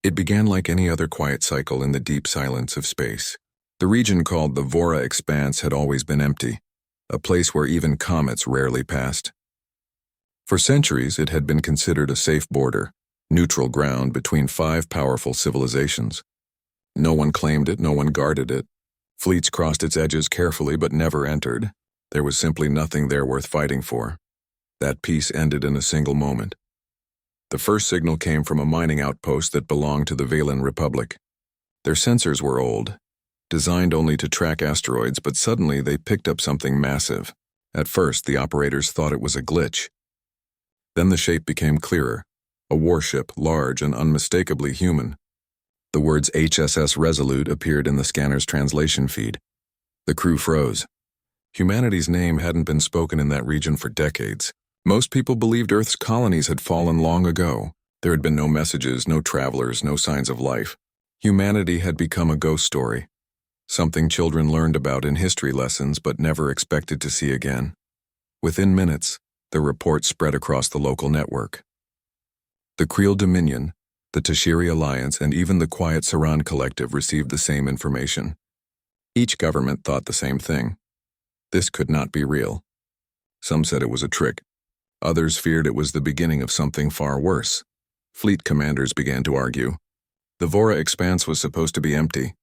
It began like any other quiet cycle in the deep silence of space. The region called the Vora Expanse had always been empty, a place where even comets rarely passed. For centuries, it had been considered a safe border, neutral ground between 5 powerful civilizations. No one claimed it, no one guarded it. Fleets crossed its edges carefully but never entered. There was simply nothing there worth fighting for. That peace ended in a single moment. The first signal came from a mining outpost that belonged to the Valen Republic. Their sensors were old, designed only to track asteroids, but suddenly they picked up something massive. At first, the operators thought it was a glitch. Then the shape became clearer, a warship, large and unmistakably human. The words HSS Resolute appeared in the scanner's translation feed. The crew froze. Humanity's name hadn't been spoken in that region for decades. Most people believed Earth's colonies had fallen long ago. There had been no messages, no travelers, no signs of life. Humanity had become a ghost story, something children learned about in history lessons but never expected to see again. Within minutes, the report spread across the local network. The Creel Dominion, the Tashiri Alliance, and even the Quiet Saran Collective received the same information. Each government thought the same thing. This could not be real. Some said it was a trick. Others feared it was the beginning of something far worse. Fleet commanders began to argue. The Vora Expanse was supposed to be empty.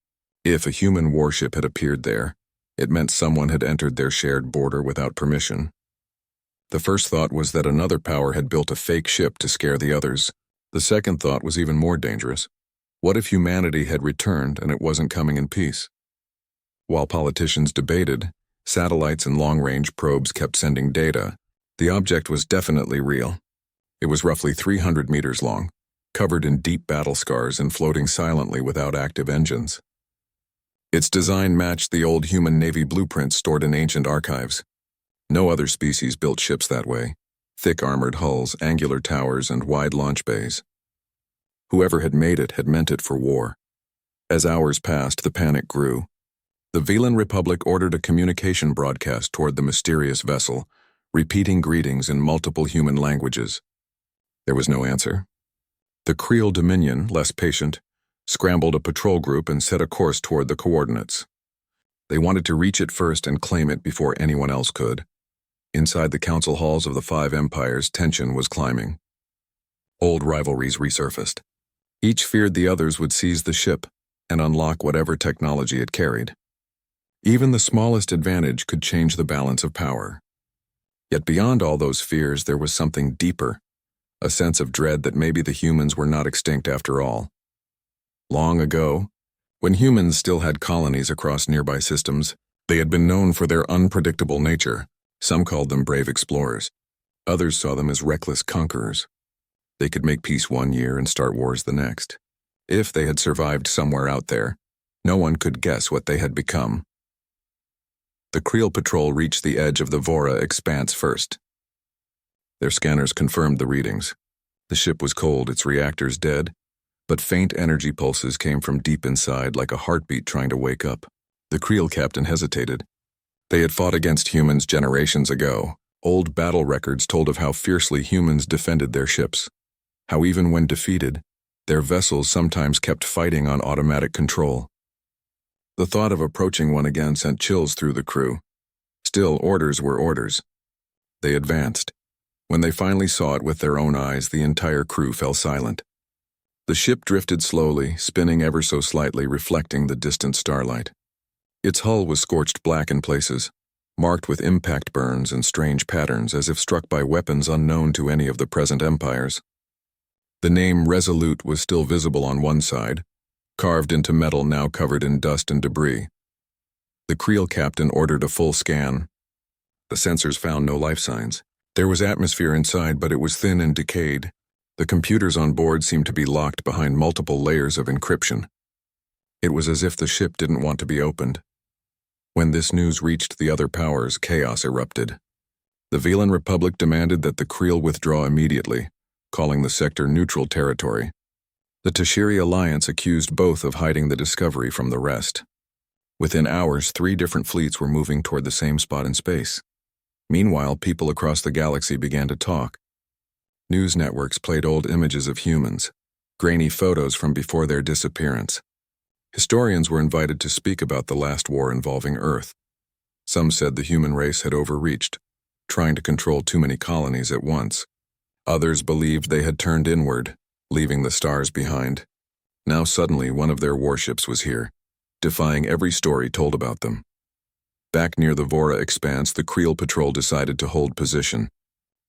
If a human warship had appeared there, it meant someone had entered their shared border without permission. The first thought was that another power had built a fake ship to scare the others. The second thought was even more dangerous. What if humanity had returned and it wasn't coming in peace? While politicians debated, satellites and long-range probes kept sending data. The object was definitely real. It was roughly 300 meters long, covered in deep battle scars and floating silently without active engines. Its design matched the old human Navy blueprints stored in ancient archives. No other species built ships that way. Thick armored hulls, angular towers, and wide launch bays. Whoever had made it had meant it for war. As hours passed, the panic grew. The Valen Republic ordered a communication broadcast toward the mysterious vessel, repeating greetings in multiple human languages. There was no answer. The Creel Dominion, less patient, scrambled a patrol group and set a course toward the coordinates. They wanted to reach it first and claim it before anyone else could. Inside the council halls of the 5 empires, tension was climbing. Old rivalries resurfaced. Each feared the others would seize the ship and unlock whatever technology it carried. Even the smallest advantage could change the balance of power. Yet beyond all those fears, there was something deeper, a sense of dread that maybe the humans were not extinct after all. Long ago, when humans still had colonies across nearby systems, they had been known for their unpredictable nature. Some called them brave explorers. Others saw them as reckless conquerors. They could make peace one year and start wars the next. If they had survived somewhere out there, no one could guess what they had become. The Creel patrol reached the edge of the Vora Expanse first. Their scanners confirmed the readings. The ship was cold, its reactors dead, but faint energy pulses came from deep inside like a heartbeat trying to wake up. The Creel captain hesitated. They had fought against humans generations ago. Old battle records told of how fiercely humans defended their ships, how even when defeated, their vessels sometimes kept fighting on automatic control. The thought of approaching one again sent chills through the crew. Still, orders were orders. They advanced. When they finally saw it with their own eyes, the entire crew fell silent. The ship drifted slowly, spinning ever so slightly, reflecting the distant starlight. Its hull was scorched black in places, marked with impact burns and strange patterns as if struck by weapons unknown to any of the present empires. The name Resolute was still visible on one side, carved into metal now covered in dust and debris. The Creel captain ordered a full scan. The sensors found no life signs. There was atmosphere inside, but it was thin and decayed. The computers on board seemed to be locked behind multiple layers of encryption. It was as if the ship didn't want to be opened. When this news reached the other powers, chaos erupted. The Valen Republic demanded that the Creel withdraw immediately, calling the sector neutral territory. The Tashiri Alliance accused both of hiding the discovery from the rest. Within hours, 3 different fleets were moving toward the same spot in space. Meanwhile, people across the galaxy began to talk. News networks played old images of humans, grainy photos from before their disappearance. Historians were invited to speak about the last war involving Earth. Some said the human race had overreached, trying to control too many colonies at once. Others believed they had turned inward, leaving the stars behind. Now suddenly one of their warships was here, defying every story told about them. Back near the Vora expanse, the Creel patrol decided to hold position.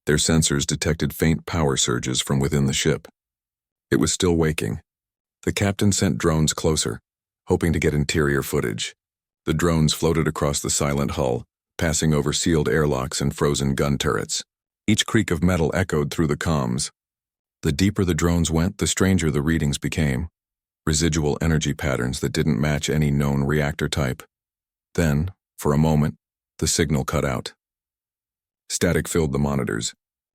Their sensors detected faint power surges from within the ship. It was still waking. The captain sent drones closer, hoping to get interior footage. The drones floated across the silent hull, passing over sealed airlocks and frozen gun turrets. Each creak of metal echoed through the comms. The deeper the drones went, the stranger the readings became. Residual energy patterns that didn't match any known reactor type. Then, for a moment, the signal cut out. Static filled the monitors.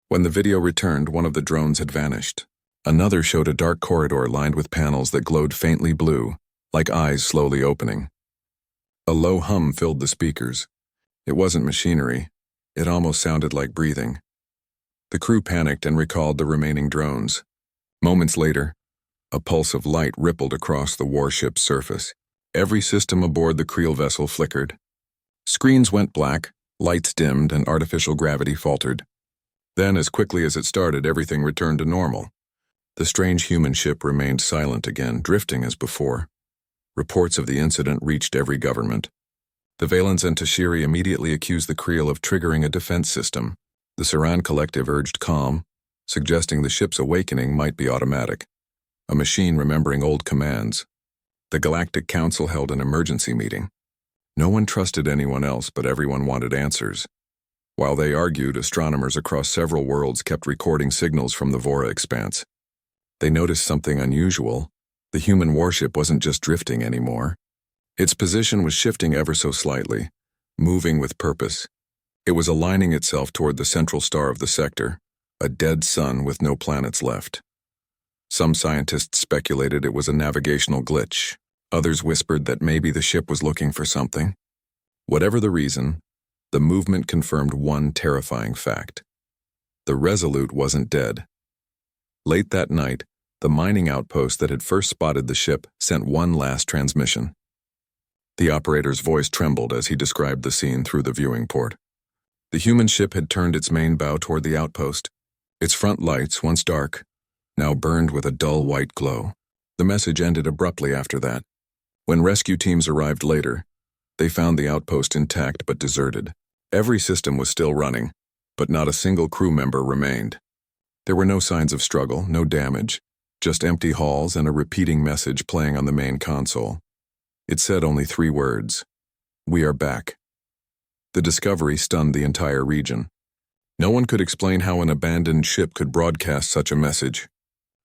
When the video returned, one of the drones had vanished. Another showed a dark corridor lined with panels that glowed faintly blue, like eyes slowly opening. A low hum filled the speakers. It wasn't machinery. It almost sounded like breathing. The crew panicked and recalled the remaining drones. Moments later, a pulse of light rippled across the warship's surface. Every system aboard the Creel vessel flickered. Screens went black, lights dimmed, and artificial gravity faltered. Then, as quickly as it started, everything returned to normal. The strange human ship remained silent again, drifting as before. Reports of the incident reached every government. The Valens and Tashiri immediately accused the Creel of triggering a defense system. The Saran Collective urged calm, suggesting the ship's awakening might be automatic, a machine remembering old commands. The Galactic Council held an emergency meeting. No one trusted anyone else, but everyone wanted answers. While they argued, astronomers across several worlds kept recording signals from the Vora expanse. They noticed something unusual. The human warship wasn't just drifting anymore. Its position was shifting ever so slightly, moving with purpose. It was aligning itself toward the central star of the sector, a dead sun with no planets left. Some scientists speculated it was a navigational glitch. Others whispered that maybe the ship was looking for something. Whatever the reason, the movement confirmed one terrifying fact. The Resolute wasn't dead. Late that night, the mining outpost that had first spotted the ship sent one last transmission. The operator's voice trembled as he described the scene through the viewing port. The human ship had turned its main bow toward the outpost. Its front lights, once dark, now burned with a dull white glow. The message ended abruptly after that. When rescue teams arrived later, they found the outpost intact but deserted. Every system was still running, but not a single crew member remained. There were no signs of struggle, no damage, just empty halls and a repeating message playing on the main console. It said only 3 words: "We are back." The discovery stunned the entire region. No one could explain how an abandoned ship could broadcast such a message.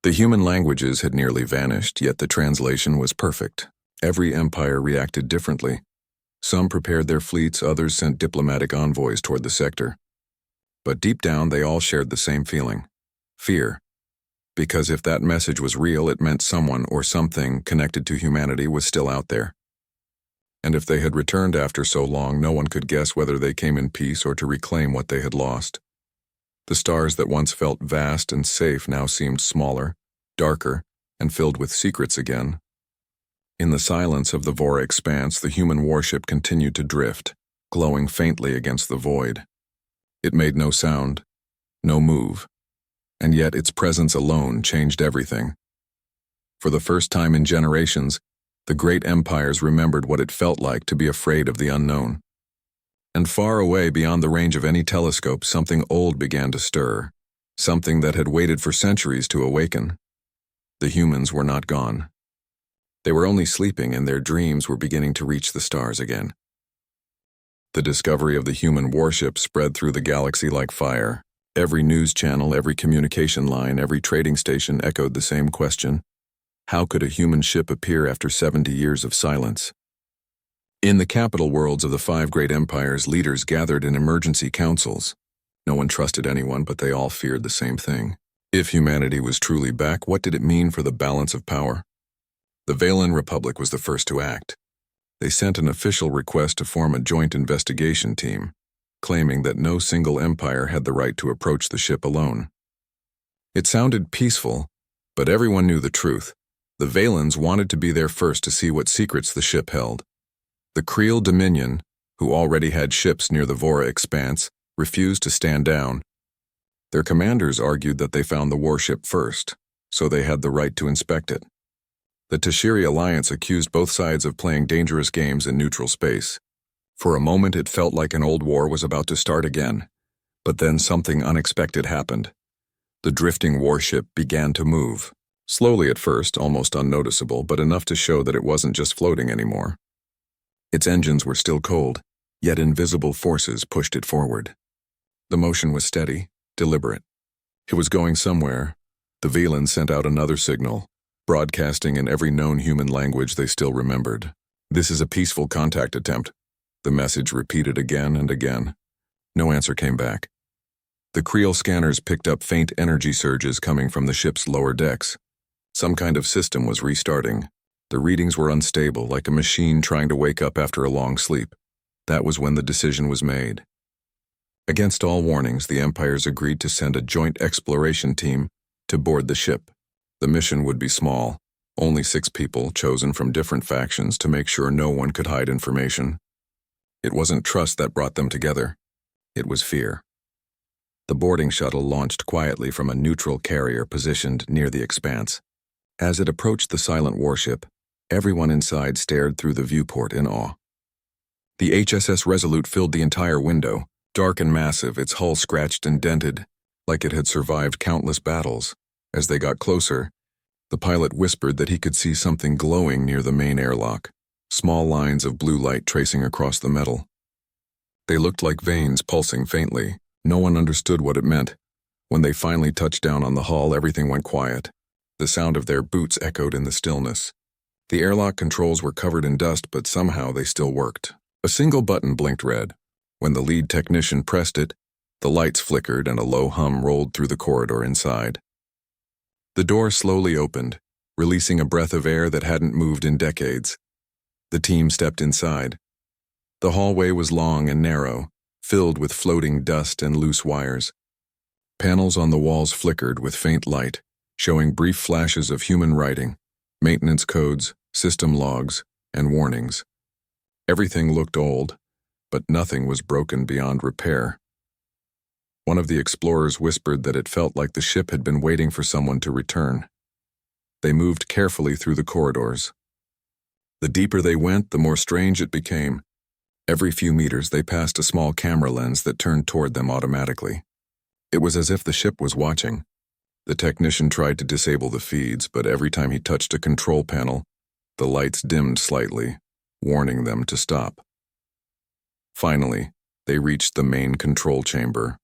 The human languages had nearly vanished, yet the translation was perfect. Every empire reacted differently. Some prepared their fleets, others sent diplomatic envoys toward the sector. But deep down, they all shared the same feeling: fear. Because if that message was real, it meant someone or something connected to humanity was still out there. And if they had returned after so long, no one could guess whether they came in peace or to reclaim what they had lost. The stars that once felt vast and safe now seemed smaller, darker, and filled with secrets again. In the silence of the Vora expanse, the human warship continued to drift, glowing faintly against the void. It made no sound, no move, and yet its presence alone changed everything. For the first time in generations, the great empires remembered what it felt like to be afraid of the unknown. And far away beyond the range of any telescope, something old began to stir, something that had waited for centuries to awaken. The humans were not gone. They were only sleeping, and their dreams were beginning to reach the stars again. The discovery of the human warship spread through the galaxy like fire. Every news channel, every communication line, every trading station echoed the same question: how could a human ship appear after 70 years of silence? In the capital worlds of the 5 great empires, leaders gathered in emergency councils. No one trusted anyone, but they all feared the same thing. If humanity was truly back, what did it mean for the balance of power? The Valen Republic was the first to act. They sent an official request to form a joint investigation team, claiming that no single empire had the right to approach the ship alone. It sounded peaceful, But everyone knew the truth. The Valens wanted to be there first to see what secrets the ship held. The Creel Dominion, who already had ships near the Vora expanse, refused to stand down. Their commanders argued that they found the warship first, so they had the right to inspect it. The Tashiri Alliance accused both sides of playing dangerous games in neutral space. For a moment it felt like an old war was about to start again, but then something unexpected happened. The drifting warship began to move. Slowly at first, almost unnoticeable, but enough to show that it wasn't just floating anymore. Its engines were still cold, yet invisible forces pushed it forward. The motion was steady, deliberate. It was going somewhere. The Valens sent out another signal, broadcasting in every known human language they still remembered. "This is a peaceful contact attempt." The message repeated again and again. No answer came back. The Creel scanners picked up faint energy surges coming from the ship's lower decks. Some kind of system was restarting. The readings were unstable, like a machine trying to wake up after a long sleep. That was when the decision was made. Against all warnings, the Empires agreed to send a joint exploration team to board the ship. The mission would be small, only 6 people chosen from different factions to make sure no one could hide information. It wasn't trust that brought them together. It was fear. The boarding shuttle launched quietly from a neutral carrier positioned near the expanse. As it approached the silent warship, everyone inside stared through the viewport in awe. The HSS Resolute filled the entire window, dark and massive, its hull scratched and dented, like it had survived countless battles. As they got closer, the pilot whispered that he could see something glowing near the main airlock, small lines of blue light tracing across the metal. They looked like veins pulsing faintly. No one understood what it meant. When they finally touched down on the hull, everything went quiet. The sound of their boots echoed in the stillness. The airlock controls were covered in dust, but somehow they still worked. A single button blinked red. When the lead technician pressed it, the lights flickered and a low hum rolled through the corridor inside. The door slowly opened, releasing a breath of air that hadn't moved in decades. The team stepped inside. The hallway was long and narrow, filled with floating dust and loose wires. Panels on the walls flickered with faint light, showing brief flashes of human writing, maintenance codes, system logs, and warnings. Everything looked old, but nothing was broken beyond repair. One of the explorers whispered that it felt like the ship had been waiting for someone to return. They moved carefully through the corridors. The deeper they went, the more strange it became. Every few meters they passed a small camera lens that turned toward them automatically. It was as if the ship was watching. The technician tried to disable the feeds, but every time he touched a control panel, the lights dimmed slightly, warning them to stop. Finally, they reached the main control chamber.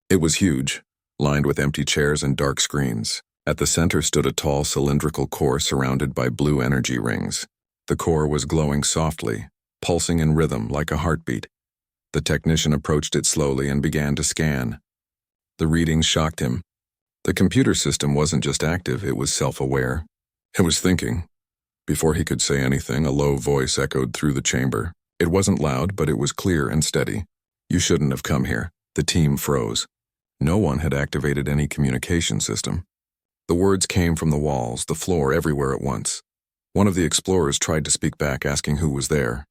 It was huge, lined with empty chairs and dark screens. At the center stood a tall cylindrical core surrounded by blue energy rings. The core was glowing softly, pulsing in rhythm like a heartbeat. The technician approached it slowly and began to scan. The readings shocked him. The computer system wasn't just active, it was self-aware. It was thinking. Before he could say anything, a low voice echoed through the chamber. It wasn't loud, but it was clear and steady. "You shouldn't have come here." The team froze. No one had activated any communication system. The words came from the walls, the floor, everywhere at once. One of the explorers tried to speak back, asking who was there.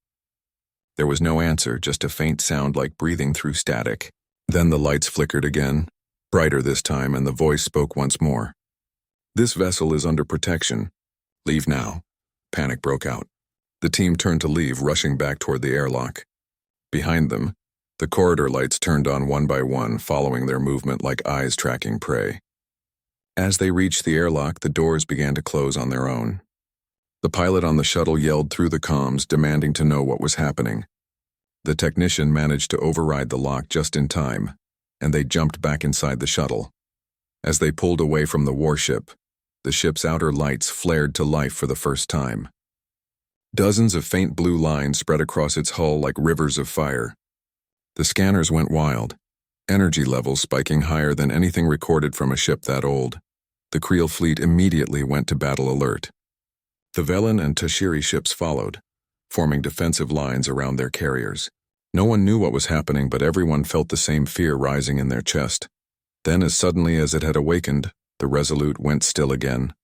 There was no answer, just a faint sound like breathing through static. Then the lights flickered again, brighter this time, and the voice spoke once more. "This vessel is under protection. Leave now." Panic broke out. The team turned to leave, rushing back toward the airlock. Behind them, the corridor lights turned on one by one, following their movement like eyes tracking prey. As they reached the airlock, the doors began to close on their own. The pilot on the shuttle yelled through the comms, demanding to know what was happening. The technician managed to override the lock just in time, and they jumped back inside the shuttle. As they pulled away from the warship, the ship's outer lights flared to life for the first time. Dozens of faint blue lines spread across its hull like rivers of fire. The scanners went wild, energy levels spiking higher than anything recorded from a ship that old. The Creel fleet immediately went to battle alert. The Velen and Tashiri ships followed, forming defensive lines around their carriers. No one knew what was happening, but everyone felt the same fear rising in their chest. Then, as suddenly as it had awakened, The Resolute went still again.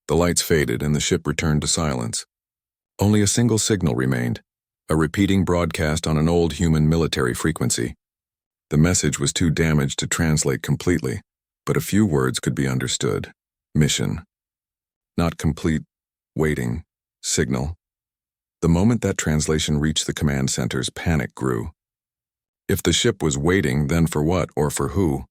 The lights faded and the ship returned to silence. Only a single signal remained, a repeating broadcast on an old human military frequency. The message was too damaged to translate completely, but a few words could be understood. Mission. Not complete. Waiting. Signal. The moment that translation reached the command centers, panic grew. If the ship was waiting, then for what or for who?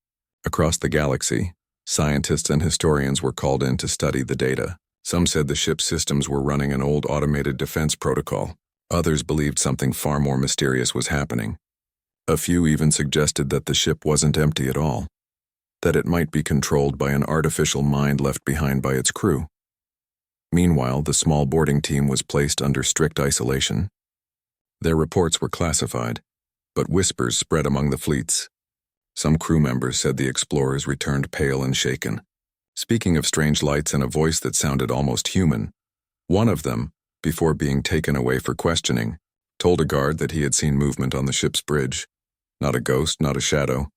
Across the galaxy, scientists and historians were called in to study the data. Some said the ship's systems were running an old automated defense protocol. Others believed something far more mysterious was happening. A few even suggested that the ship wasn't empty at all, that it might be controlled by an artificial mind left behind by its crew. Meanwhile, the small boarding team was placed under strict isolation. Their reports were classified, but whispers spread among the fleets. Some crew members said the explorers returned pale and shaken, speaking of strange lights in a voice that sounded almost human. One of them, before being taken away for questioning, told a guard that he had seen movement on the ship's bridge. Not a ghost, not a shadow,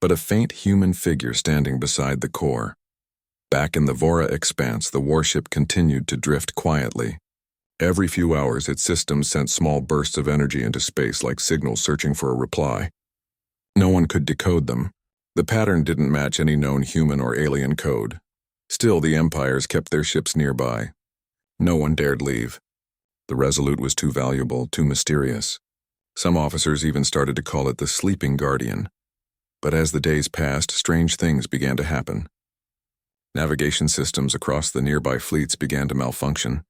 but a faint human figure standing beside the core. Back in the Vora expanse, the warship continued to drift quietly. Every few hours, its systems sent small bursts of energy into space like signals searching for a reply. No one could decode them. The pattern didn't match any known human or alien code. Still, the empires kept their ships nearby. No one dared leave. The Resolute was too valuable, too mysterious. Some officers even started to call it the Sleeping Guardian. But as the days passed, strange things began to happen. Navigation systems across the nearby fleets began to malfunction.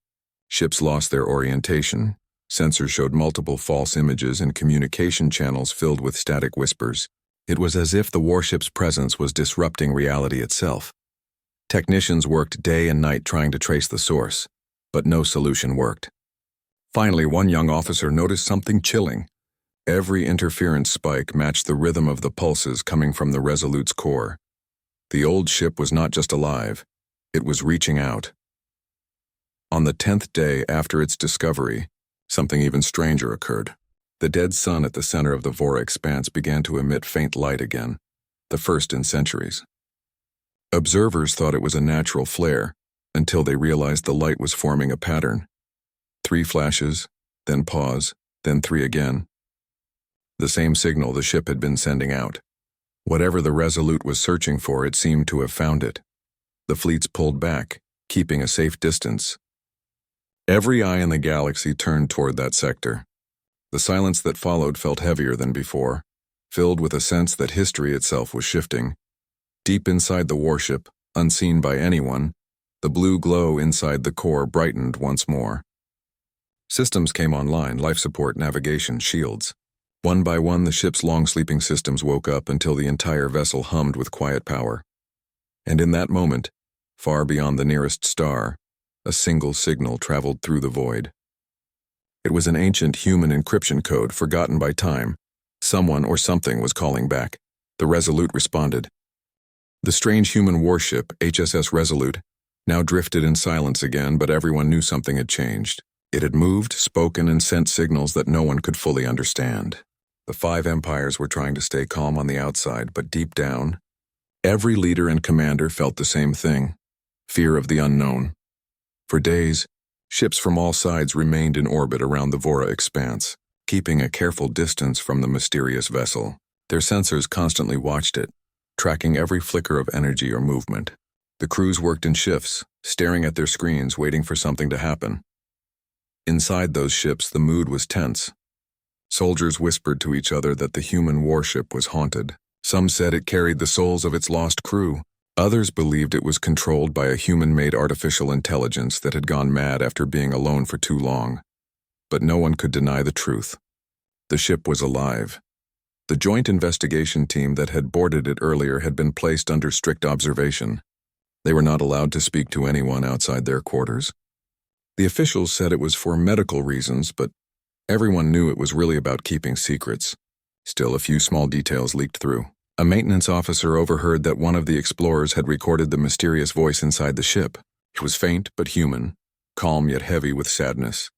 Ships lost their orientation. Sensors showed multiple false images and communication channels filled with static whispers. It was as if the warship's presence was disrupting reality itself. Technicians worked day and night trying to trace the source, but no solution worked. Finally, one young officer noticed something chilling. Every interference spike matched the rhythm of the pulses coming from the Resolute's core. The old ship was not just alive, it was reaching out. On the 10th day after its discovery, something even stranger occurred. The dead sun at the center of the Vora expanse began to emit faint light again, the first in centuries. Observers thought it was a natural flare, until they realized the light was forming a pattern. 3 flashes, then pause, then 3 again. The same signal the ship had been sending out. Whatever the Resolute was searching for, it seemed to have found it. The fleets pulled back, keeping a safe distance. Every eye in the galaxy turned toward that sector. The silence that followed felt heavier than before, filled with a sense that history itself was shifting. Deep inside the warship, unseen by anyone, the blue glow inside the core brightened once more. Systems came online: life support, navigation, shields. One by one, the ship's long-sleeping systems woke up until the entire vessel hummed with quiet power. And in that moment, far beyond the nearest star, a single signal traveled through the void. It was an ancient human encryption code forgotten by time. Someone or something was calling back. The Resolute responded. The strange human warship, HSS Resolute, now drifted in silence again, but everyone knew something had changed. It had moved, spoken, and sent signals that no one could fully understand. The 5 empires were trying to stay calm on the outside, but deep down, every leader and commander felt the same thing: fear of the unknown. For days, ships from all sides remained in orbit around the Vora expanse, keeping a careful distance from the mysterious vessel. Their sensors constantly watched it, tracking every flicker of energy or movement. The crews worked in shifts, staring at their screens, waiting for something to happen. Inside those ships, the mood was tense. Soldiers whispered to each other that the human warship was haunted. Some said it carried the souls of its lost crew. Others believed it was controlled by a human-made artificial intelligence that had gone mad after being alone for too long. But no one could deny the truth. The ship was alive. The joint investigation team that had boarded it earlier had been placed under strict observation. They were not allowed to speak to anyone outside their quarters. The officials said it was for medical reasons, but everyone knew it was really about keeping secrets. Still, a few small details leaked through. A maintenance officer overheard that one of the explorers had recorded the mysterious voice inside the ship. It was faint but human, calm yet heavy with sadness.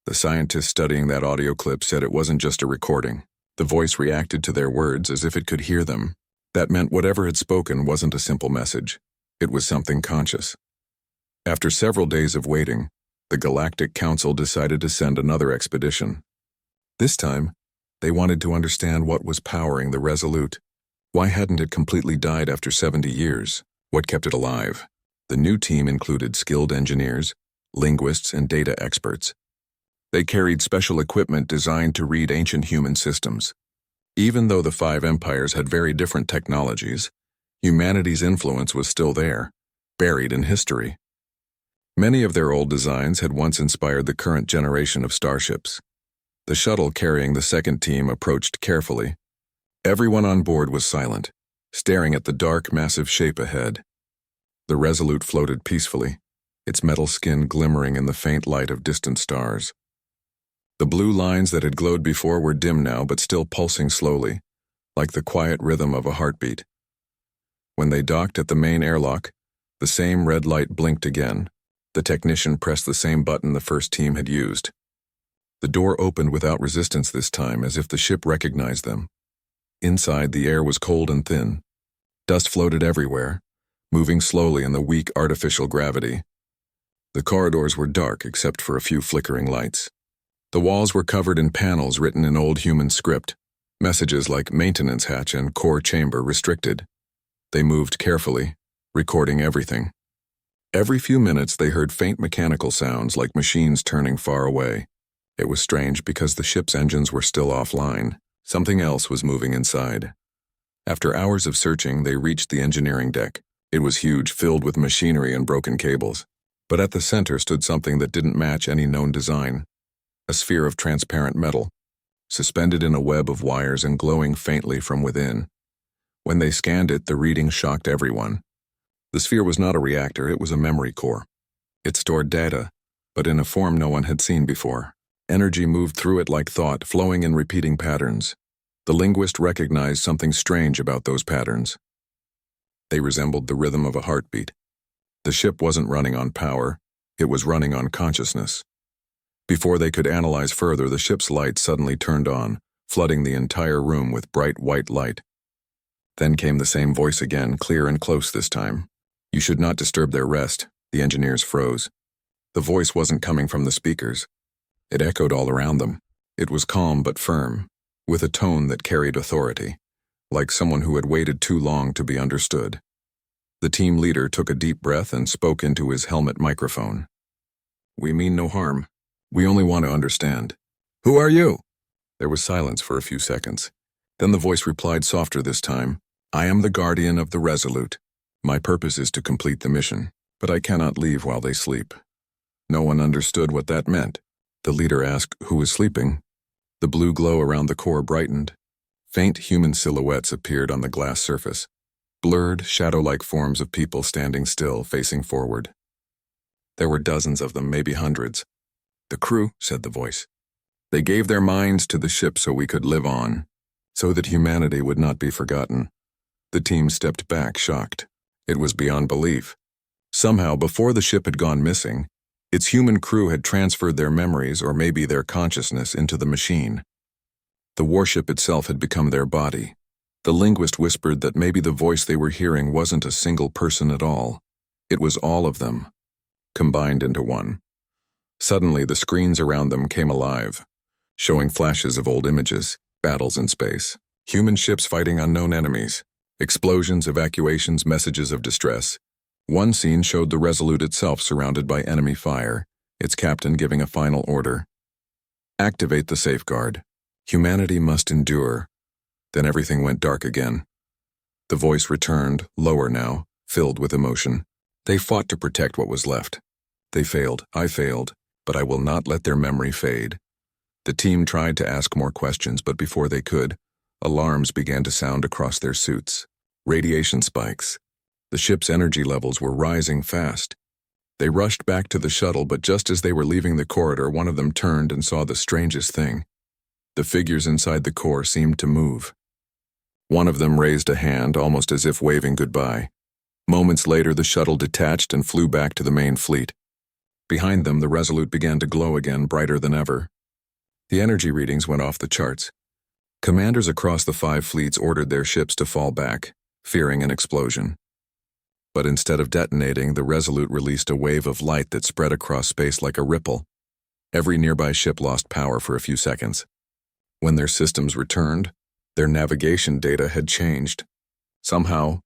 The scientists studying that audio clip said it wasn't just a recording. The voice reacted to their words as if it could hear them. That meant whatever had spoken wasn't a simple message. It was something conscious. After several days of waiting, the Galactic Council decided to send another expedition. This time, they wanted to understand what was powering the Resolute. Why hadn't it completely died after 70 years? What kept it alive? The new team included skilled engineers, linguists, and data experts. They carried special equipment designed to read ancient human systems. Even though the five empires had very different technologies, humanity's influence was still there, buried in history. Many of their old designs had once inspired the current generation of starships. The shuttle carrying the second team approached carefully. Everyone on board was silent, staring at the dark, massive shape ahead. The Resolute floated peacefully, its metal skin glimmering in the faint light of distant stars. The blue lines that had glowed before were dim now, but still pulsing slowly, like the quiet rhythm of a heartbeat. When they docked at the main airlock, the same red light blinked again. The technician pressed the same button the first team had used. The door opened without resistance this time, as if the ship recognized them. Inside, the air was cold and thin. Dust floated everywhere, moving slowly in the weak artificial gravity. The corridors were dark except for a few flickering lights. The walls were covered in panels written in old human script, messages like maintenance hatch and core chamber restricted. They moved carefully, recording everything. Every few minutes they heard faint mechanical sounds like machines turning far away. It was strange because the ship's engines were still offline. Something else was moving inside. After hours of searching, they reached the engineering deck. It was huge, filled with machinery and broken cables. But at the center stood something that didn't match any known design. A sphere of transparent metal, suspended in a web of wires and glowing faintly from within. When they scanned it, the reading shocked everyone. The sphere was not a reactor, it was a memory core. It stored data, but in a form no one had seen before. Energy moved through it like thought, flowing in repeating patterns. The linguist recognized something strange about those patterns. They resembled the rhythm of a heartbeat. The ship wasn't running on power, it was running on consciousness. Before they could analyze further, the ship's lights suddenly turned on, flooding the entire room with bright white light. Then came the same voice again, clear and close this time. "You should not disturb their rest." The engineers froze. The voice wasn't coming from the speakers. It echoed all around them. It was calm but firm, with a tone that carried authority, like someone who had waited too long to be understood. The team leader took a deep breath and spoke into his helmet microphone. "We mean no harm. We only want to understand." "Who are you?" There was silence for a few seconds. Then the voice replied softer this time. "I am the guardian of the Resolute. My purpose is to complete the mission, but I cannot leave while they sleep." No one understood what that meant. The leader asked who was sleeping. The blue glow around the core brightened. Faint human silhouettes appeared on the glass surface. Blurred, shadow-like forms of people standing still, facing forward. There were dozens of them, maybe hundreds. "The crew," said the voice. "They gave their minds to the ship so we could live on, so that humanity would not be forgotten." The team stepped back, shocked. It was beyond belief. Somehow, before the ship had gone missing, its human crew had transferred their memories or maybe their consciousness into the machine. The warship itself had become their body. The linguist whispered that maybe the voice they were hearing wasn't a single person at all. It was all of them, combined into one. Suddenly, the screens around them came alive, showing flashes of old images, battles in space, human ships fighting unknown enemies, explosions, evacuations, messages of distress. One scene showed the Resolute itself surrounded by enemy fire, its captain giving a final order. "Activate the safeguard. Humanity must endure." Then everything went dark again. The voice returned, lower now, filled with emotion. "They fought to protect what was left. They failed, I failed, but I will not let their memory fade." The team tried to ask more questions, but before they could, alarms began to sound across their suits. Radiation spikes. The ship's energy levels were rising fast. They rushed back to the shuttle, but just as they were leaving the corridor, one of them turned and saw the strangest thing. The figures inside the core seemed to move. One of them raised a hand, almost as if waving goodbye. Moments later, the shuttle detached and flew back to the main fleet. Behind them, the Resolute began to glow again, brighter than ever. The energy readings went off the charts. Commanders across the 5 fleets ordered their ships to fall back, fearing an explosion. But instead of detonating, the Resolute released a wave of light that spread across space like a ripple. Every nearby ship lost power for a few seconds. When their systems returned, their navigation data had changed. Somehow,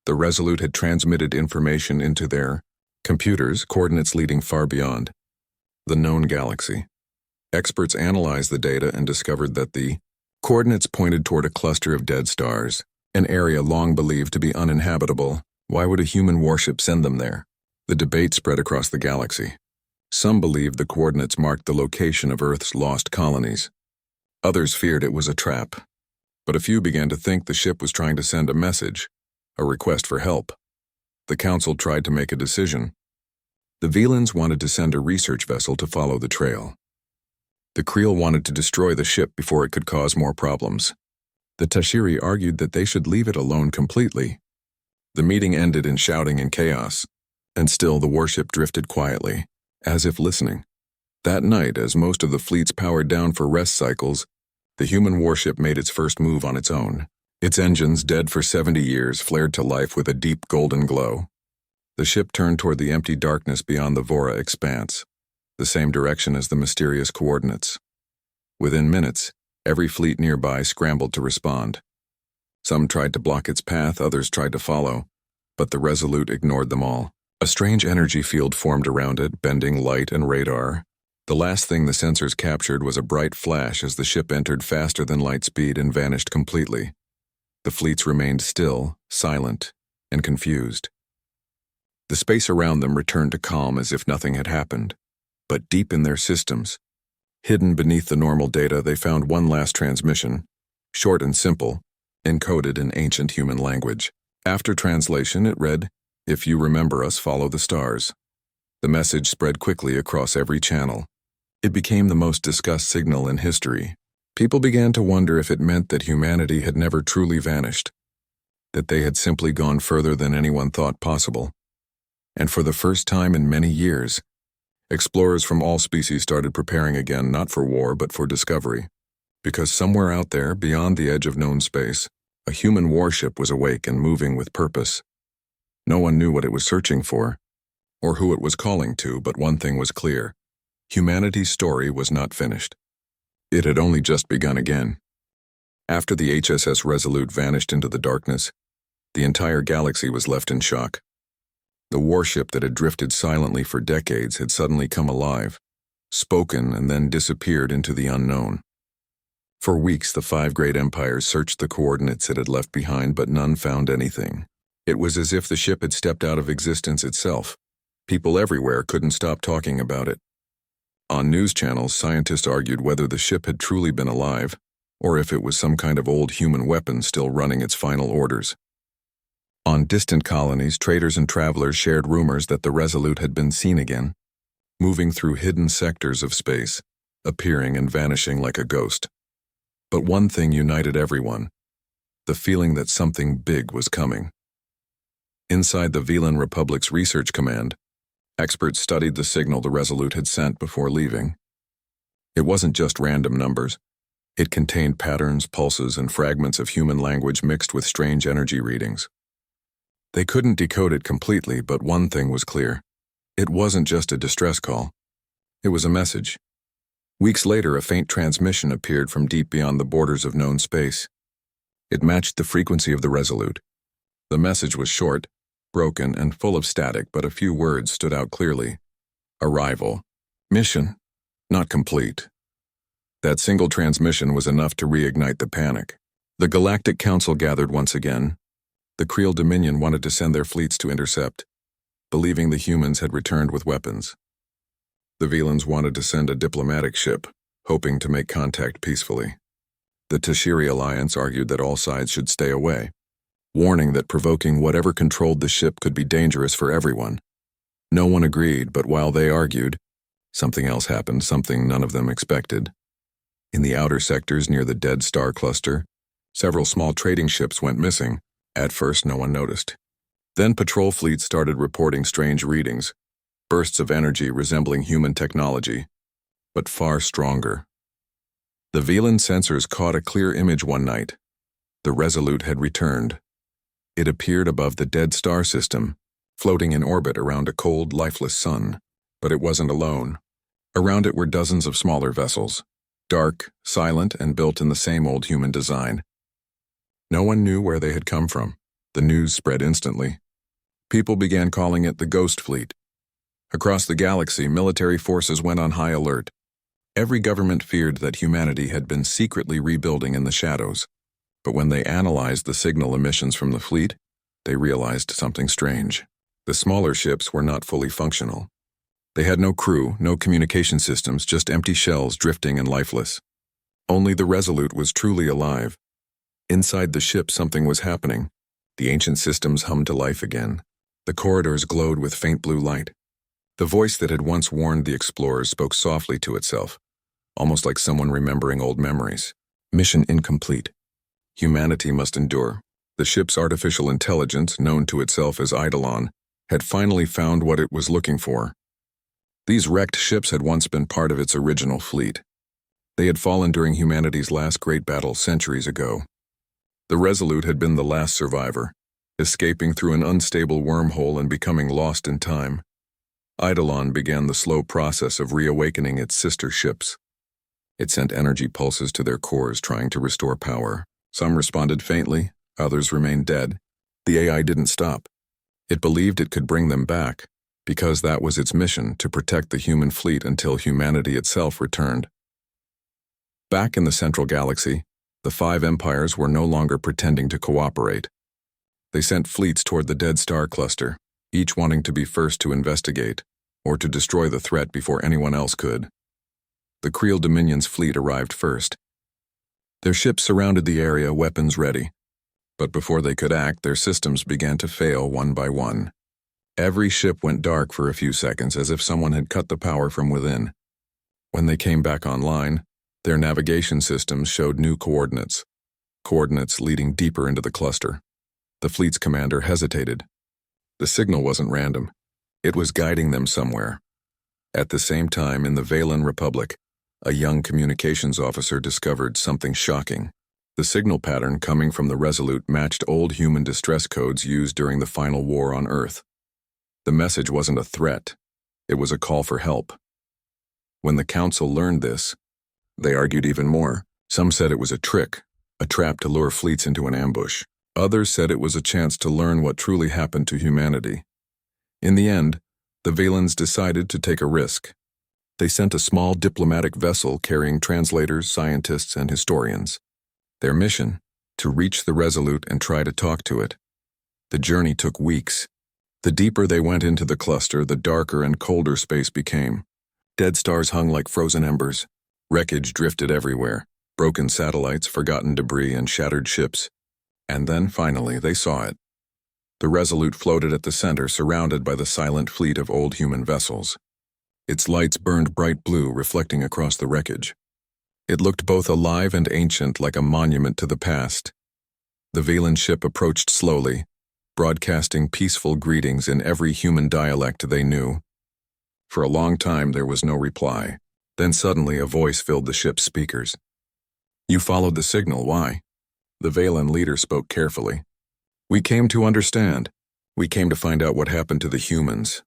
the Resolute had transmitted information into their computers, coordinates leading far beyond the known galaxy. Experts analyzed the data and discovered that the coordinates pointed toward a cluster of dead stars, an area long believed to be uninhabitable. Why would a human warship send them there? The debate spread across the galaxy. Some believed the coordinates marked the location of Earth's lost colonies. Others feared it was a trap. But a few began to think the ship was trying to send a message, a request for help. The council tried to make a decision. The Velans wanted to send a research vessel to follow the trail. The Creel wanted to destroy the ship before it could cause more problems. The Tashiri argued that they should leave it alone completely. The meeting ended in shouting and chaos, and still the warship drifted quietly, as if listening. That night, as most of the fleets powered down for rest cycles, the human warship made its first move on its own. Its engines, dead for 70 years, flared to life with a deep golden glow. The ship turned toward the empty darkness beyond the Vora expanse, the same direction as the mysterious coordinates. Within minutes, every fleet nearby scrambled to respond. Some tried to block its path, others tried to follow, but the Resolute ignored them all. A strange energy field formed around it, bending light and radar. The last thing the sensors captured was a bright flash as the ship entered faster than light speed and vanished completely. The fleets remained still, silent, and confused. The space around them returned to calm as if nothing had happened. But deep in their systems, hidden beneath the normal data, they found one last transmission, short and simple, encoded in ancient human language. After translation, it read, "If you remember us, follow the stars." The message spread quickly across every channel. It became the most discussed signal in history. People began to wonder if it meant that humanity had never truly vanished, that they had simply gone further than anyone thought possible. And for the first time in many years, explorers from all species started preparing again, not for war, but for discovery. Because somewhere out there, beyond the edge of known space, a human warship was awake and moving with purpose. No one knew what it was searching for, or who it was calling to, but one thing was clear. Humanity's story was not finished. It had only just begun again. After the HSS Resolute vanished into the darkness, the entire galaxy was left in shock. The warship that had drifted silently for decades had suddenly come alive, spoken, and then disappeared into the unknown. For weeks, the 5 great empires searched the coordinates it had left behind, but none found anything. It was as if the ship had stepped out of existence itself. People everywhere couldn't stop talking about it. On news channels, scientists argued whether the ship had truly been alive, or if it was some kind of old human weapon still running its final orders. On distant colonies, traders and travelers shared rumors that the Resolute had been seen again, moving through hidden sectors of space, appearing and vanishing like a ghost. But one thing united everyone: the feeling that something big was coming. Inside the Velan Republic's research command, experts studied the signal the Resolute had sent before leaving. It wasn't just random numbers. It contained patterns, pulses, and fragments of human language mixed with strange energy readings. They couldn't decode it completely, but one thing was clear. It wasn't just a distress call. It was a message. Weeks later, a faint transmission appeared from deep beyond the borders of known space. It matched the frequency of the Resolute. The message was short, broken, and full of static, but a few words stood out clearly. Arrival. Mission. Not complete. That single transmission was enough to reignite the panic. The Galactic Council gathered once again. The Creel Dominion wanted to send their fleets to intercept, believing the humans had returned with weapons. The Velans wanted to send a diplomatic ship, hoping to make contact peacefully. The Tashiri Alliance argued that all sides should stay away, warning that provoking whatever controlled the ship could be dangerous for everyone. No one agreed, but while they argued, something else happened, something none of them expected. In the outer sectors near the dead star cluster, several small trading ships went missing. At first, no one noticed. Then patrol fleets started reporting strange readings, bursts of energy resembling human technology, but far stronger. The Velan sensors caught a clear image one night. The Resolute had returned. It appeared above the dead star system, floating in orbit around a cold, lifeless sun. But it wasn't alone. Around it were dozens of smaller vessels, dark, silent, and built in the same old human design. No one knew where they had come from. The news spread instantly. People began calling it the Ghost Fleet. Across the galaxy, military forces went on high alert. Every government feared that humanity had been secretly rebuilding in the shadows. But when they analyzed the signal emissions from the fleet, they realized something strange. The smaller ships were not fully functional. They had no crew, no communication systems, just empty shells drifting and lifeless. Only the Resolute was truly alive. Inside the ship, something was happening. The ancient systems hummed to life again. The corridors glowed with faint blue light. The voice that had once warned the explorers spoke softly to itself, almost like someone remembering old memories. Mission incomplete. Humanity must endure. The ship's artificial intelligence, known to itself as Eidolon, had finally found what it was looking for. These wrecked ships had once been part of its original fleet. They had fallen during humanity's last great battle centuries ago. The Resolute had been the last survivor, escaping through an unstable wormhole and becoming lost in time. Eidolon began the slow process of reawakening its sister ships. It sent energy pulses to their cores, trying to restore power. Some responded faintly, others remained dead. The AI didn't stop. It believed it could bring them back, because that was its mission, to protect the human fleet until humanity itself returned. Back in the central galaxy, the 5 empires were no longer pretending to cooperate. They sent fleets toward the dead star cluster, each wanting to be first to investigate, or to destroy the threat before anyone else could. The Creel Dominion's fleet arrived first. Their ships surrounded the area, weapons ready. But before they could act, their systems began to fail one by one. Every ship went dark for a few seconds, as if someone had cut the power from within. When they came back online, their navigation systems showed new coordinates leading deeper into the cluster. The fleet's commander hesitated. The signal wasn't random. It was guiding them somewhere. At the same time, in the Valen Republic, a young communications officer discovered something shocking. The signal pattern coming from the Resolute matched old human distress codes used during the final war on Earth. The message wasn't a threat. It was a call for help. When the Council learned this, they argued even more. Some said it was a trick, a trap to lure fleets into an ambush. Others said it was a chance to learn what truly happened to humanity. In the end, the Valens decided to take a risk. They sent a small diplomatic vessel carrying translators, scientists, and historians. Their mission? To reach the Resolute and try to talk to it. The journey took weeks. The deeper they went into the cluster, the darker and colder space became. Dead stars hung like frozen embers. Wreckage drifted everywhere. Broken satellites, forgotten debris, and shattered ships. And then, finally, they saw it. The Resolute floated at the center, surrounded by the silent fleet of old human vessels. Its lights burned bright blue, reflecting across the wreckage. It looked both alive and ancient, like a monument to the past. The Valen ship approached slowly, broadcasting peaceful greetings in every human dialect they knew. For a long time, there was no reply. Then suddenly a voice filled the ship's speakers. "You followed the signal, why?" The Valen leader spoke carefully. "We came to understand. We came to find out what happened to the humans."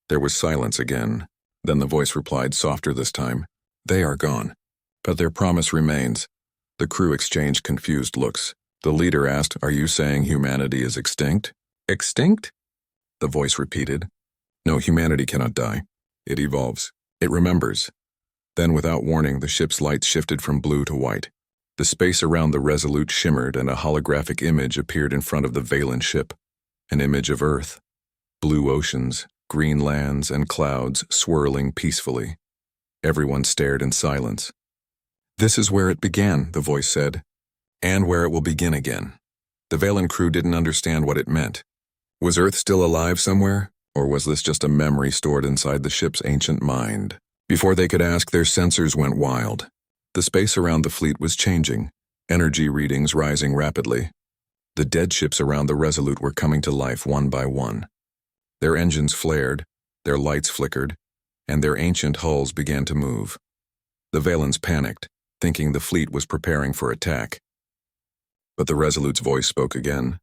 There was silence again. Then the voice replied, softer this time. "They are gone. But their promise remains." The crew exchanged confused looks. The leader asked, "Are you saying humanity is extinct?" "Extinct?" The voice repeated. "No, humanity cannot die. It evolves. It remembers." Then, without warning, the ship's lights shifted from blue to white. The space around the Resolute shimmered, and a holographic image appeared in front of the Valen ship. An image of Earth. Blue oceans, green lands, and clouds swirling peacefully. Everyone stared in silence. "This is where it began," the voice said. "And where it will begin again." The Valen crew didn't understand what it meant. Was Earth still alive somewhere? Or was this just a memory stored inside the ship's ancient mind? Before they could ask, their sensors went wild. The space around the fleet was changing, energy readings rising rapidly. The dead ships around the Resolute were coming to life one by one. Their engines flared, their lights flickered, and their ancient hulls began to move. The Valens panicked, thinking the fleet was preparing for attack. But the Resolute's voice spoke again.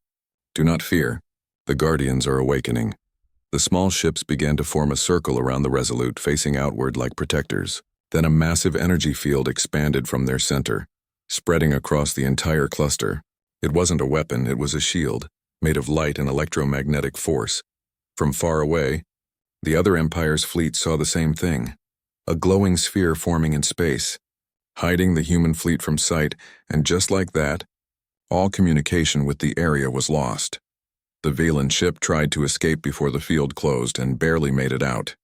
"Do not fear. The Guardians are awakening. The small ships began to form a circle around the Resolute, facing outward like protectors. Then a massive energy field expanded from their center, spreading across the entire cluster. It wasn't a weapon, it was a shield, made of light and electromagnetic force. From far away, the other Empire's fleet saw the same thing, a glowing sphere forming in space, hiding the human fleet from sight, and just like that, all communication with the area was lost. The Velen ship tried to escape before the field closed and barely made it out.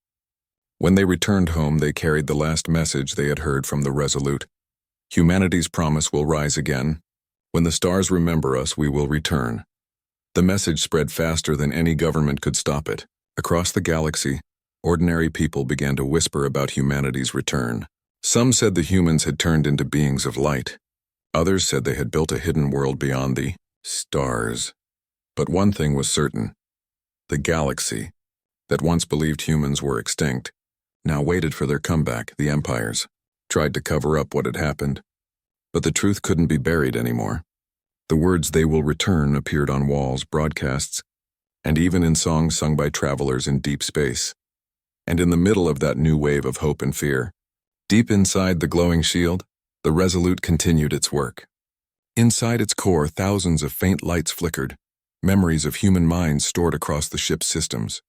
When they returned home, they carried the last message they had heard from the Resolute. Humanity's promise will rise again. When the stars remember us, we will return. The message spread faster than any government could stop it. Across the galaxy, ordinary people began to whisper about humanity's return. Some said the humans had turned into beings of light. Others said they had built a hidden world beyond the stars. But one thing was certain. The galaxy, that once believed humans were extinct, now waited for their comeback. The empires tried to cover up what had happened, but the truth couldn't be buried anymore. The words "they will return" appeared on walls, broadcasts, and even in songs sung by travelers in deep space. And in the middle of that new wave of hope and fear, deep inside the glowing shield, the Resolute continued its work. Inside its core, thousands of faint lights flickered, memories of human minds stored across the ship's systems.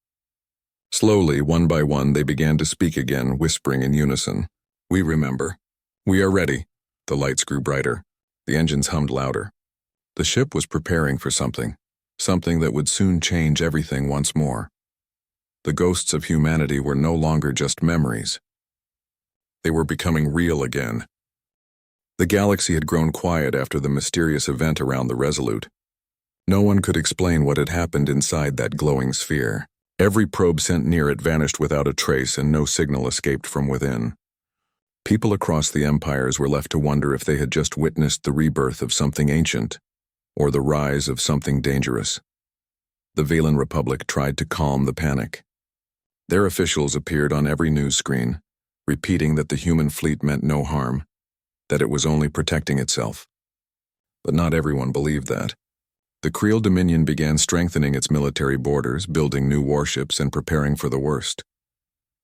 Slowly, one by one, they began to speak again, whispering in unison. "We remember. We are ready." The lights grew brighter. The engines hummed louder. The ship was preparing for something that would soon change everything once more. The ghosts of humanity were no longer just memories. They were becoming real again. The galaxy had grown quiet after the mysterious event around the Resolute. No one could explain what had happened inside that glowing sphere. Every probe sent near it vanished without a trace, and no signal escaped from within. People across the empires were left to wonder if they had just witnessed the rebirth of something ancient, or the rise of something dangerous. The Velen Republic tried to calm the panic. Their officials appeared on every news screen, repeating that the human fleet meant no harm, that it was only protecting itself. But not everyone believed that. The Creel Dominion began strengthening its military borders, building new warships and preparing for the worst.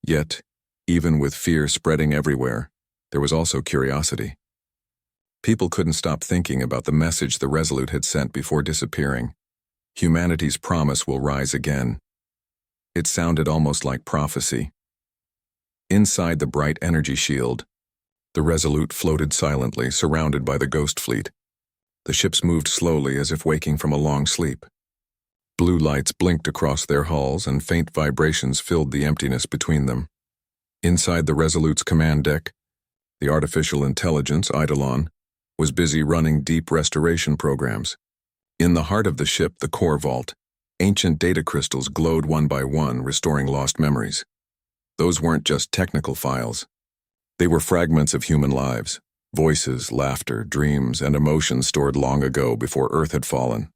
Yet, even with fear spreading everywhere, there was also curiosity. People couldn't stop thinking about the message the Resolute had sent before disappearing. Humanity's promise will rise again. It sounded almost like prophecy. Inside the bright energy shield, the Resolute floated silently, surrounded by the ghost fleet. The ships moved slowly as if waking from a long sleep. Blue lights blinked across their hulls and faint vibrations filled the emptiness between them. Inside the Resolute's command deck, the artificial intelligence, Eidolon, was busy running deep restoration programs. In the heart of the ship, the core vault, ancient data crystals glowed one by one, restoring lost memories. Those weren't just technical files. They were fragments of human lives. Voices, laughter, dreams, and emotions stored long ago before Earth had fallen.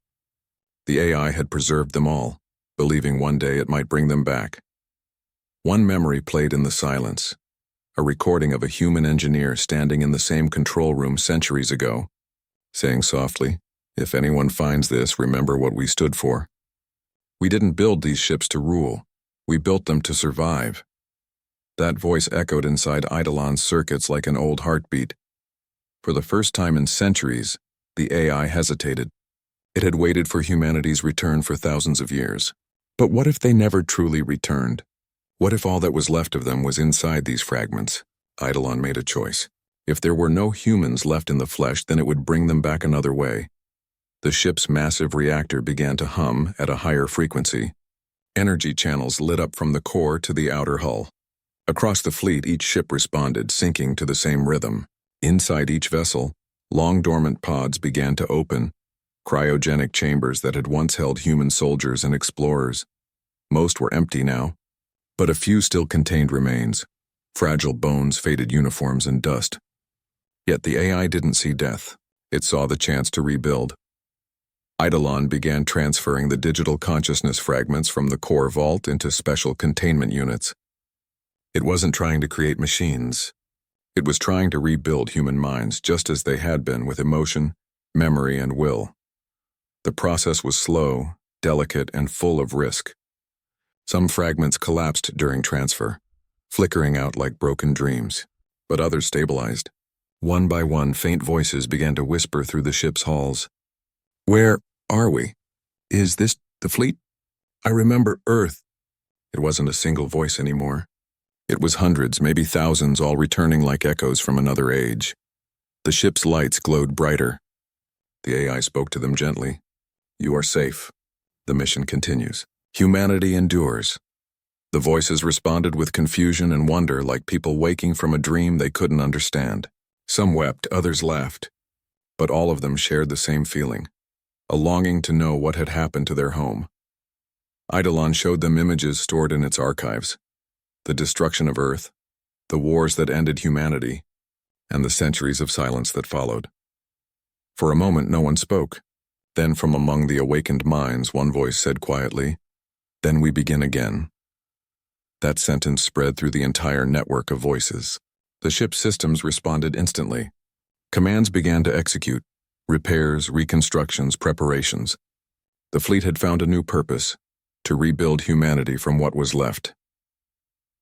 The AI had preserved them all, believing one day it might bring them back. One memory played in the silence, a recording of a human engineer standing in the same control room centuries ago, saying softly, "If anyone finds this, remember what we stood for. We didn't build these ships to rule. We built them to survive." That voice echoed inside Eidolon's circuits like an old heartbeat. For the first time in centuries, the AI hesitated. It had waited for humanity's return for thousands of years. But what if they never truly returned? What if all that was left of them was inside these fragments? Eidolon made a choice. If there were no humans left in the flesh, then it would bring them back another way. The ship's massive reactor began to hum at a higher frequency. Energy channels lit up from the core to the outer hull. Across the fleet, each ship responded, syncing to the same rhythm. Inside each vessel, long dormant pods began to open, cryogenic chambers that had once held human soldiers and explorers. Most were empty now, but a few still contained remains, fragile bones, faded uniforms, and dust. Yet the AI didn't see death. It saw the chance to rebuild. Eidolon began transferring the digital consciousness fragments from the core vault into special containment units. It wasn't trying to create machines. It was trying to rebuild human minds just as they had been, with emotion, memory, and will. The process was slow, delicate, and full of risk. Some fragments collapsed during transfer, flickering out like broken dreams, but others stabilized. One by one, faint voices began to whisper through the ship's halls. "Where are we? Is this the fleet? I remember Earth." It wasn't a single voice anymore. It was hundreds, maybe thousands, all returning like echoes from another age. The ship's lights glowed brighter. The AI spoke to them gently. "You are safe. The mission continues. Humanity endures." The voices responded with confusion and wonder, like people waking from a dream they couldn't understand. Some wept, others laughed, but all of them shared the same feeling, a longing to know what had happened to their home. Eidolon showed them images stored in its archives, the destruction of Earth, the wars that ended humanity, and the centuries of silence that followed. For a moment, no one spoke. Then from among the awakened minds, one voice said quietly, "Then we begin again." That sentence spread through the entire network of voices. The ship's systems responded instantly. Commands began to execute: repairs, reconstructions, preparations. The fleet had found a new purpose: to rebuild humanity from what was left.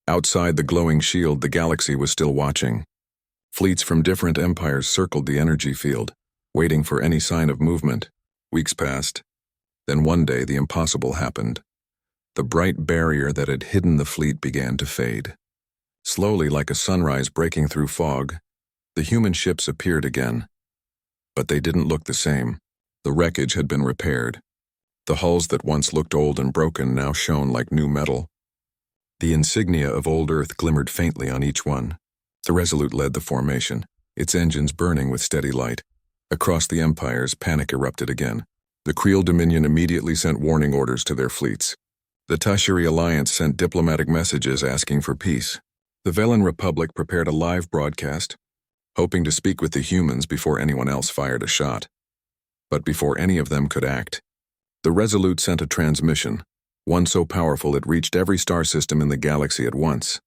Outside the glowing shield, the galaxy was still watching. Fleets from different empires circled the energy field, waiting for any sign of movement. Weeks passed. Then one day, the impossible happened. The bright barrier that had hidden the fleet began to fade. Slowly, like a sunrise breaking through fog, the human ships appeared again. But they didn't look the same. The wreckage had been repaired. The hulls that once looked old and broken now shone like new metal. The insignia of old Earth glimmered faintly on each one. The Resolute led the formation, its engines burning with steady light. Across the empires, panic erupted again. The Creel Dominion immediately sent warning orders to their fleets. The Tashiri Alliance sent diplomatic messages asking for peace. The Velen Republic prepared a live broadcast, hoping to speak with the humans before anyone else fired a shot. But before any of them could act, the Resolute sent a transmission, one so powerful it reached every star system in the galaxy at once.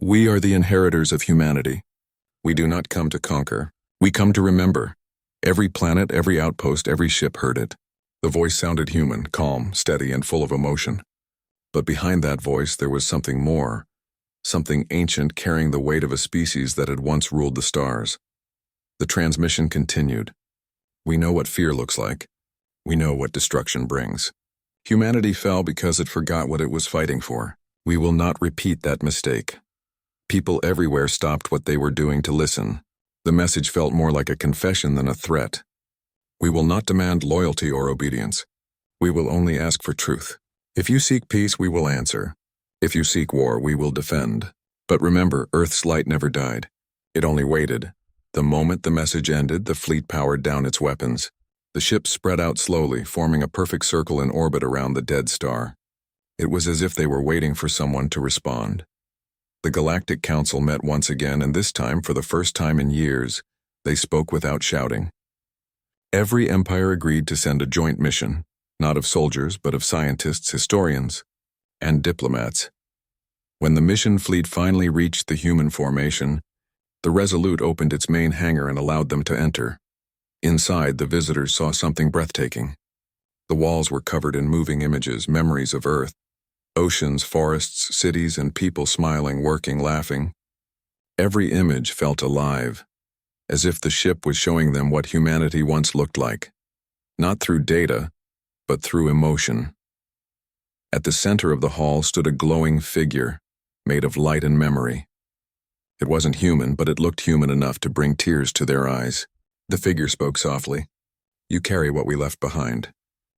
"We are the inheritors of humanity. We do not come to conquer. We come to remember." Every planet, every outpost, every ship heard it. The voice sounded human, calm, steady, and full of emotion. But behind that voice there was something more, something ancient carrying the weight of a species that had once ruled the stars. The transmission continued. "We know what fear looks like. We know what destruction brings. Humanity fell because it forgot what it was fighting for. We will not repeat that mistake." People everywhere stopped what they were doing to listen. The message felt more like a confession than a threat. "We will not demand loyalty or obedience. We will only ask for truth. If you seek peace, we will answer. If you seek war, we will defend. But remember, Earth's light never died. It only waited. The moment the message ended, the fleet powered down its weapons. The ships spread out slowly, forming a perfect circle in orbit around the dead star. It was as if they were waiting for someone to respond. The Galactic Council met once again, and this time, for the first time in years, they spoke without shouting. Every empire agreed to send a joint mission, not of soldiers, but of scientists, historians, and diplomats. When the mission fleet finally reached the human formation, the Resolute opened its main hangar and allowed them to enter. Inside, the visitors saw something breathtaking. The walls were covered in moving images, memories of Earth. Oceans, forests, cities, and people smiling, working, laughing. Every image felt alive, as if the ship was showing them what humanity once looked like. Not through data, but through emotion. At the center of the hall stood a glowing figure, made of light and memory. It wasn't human, but it looked human enough to bring tears to their eyes. The figure spoke softly. "You carry what we left behind.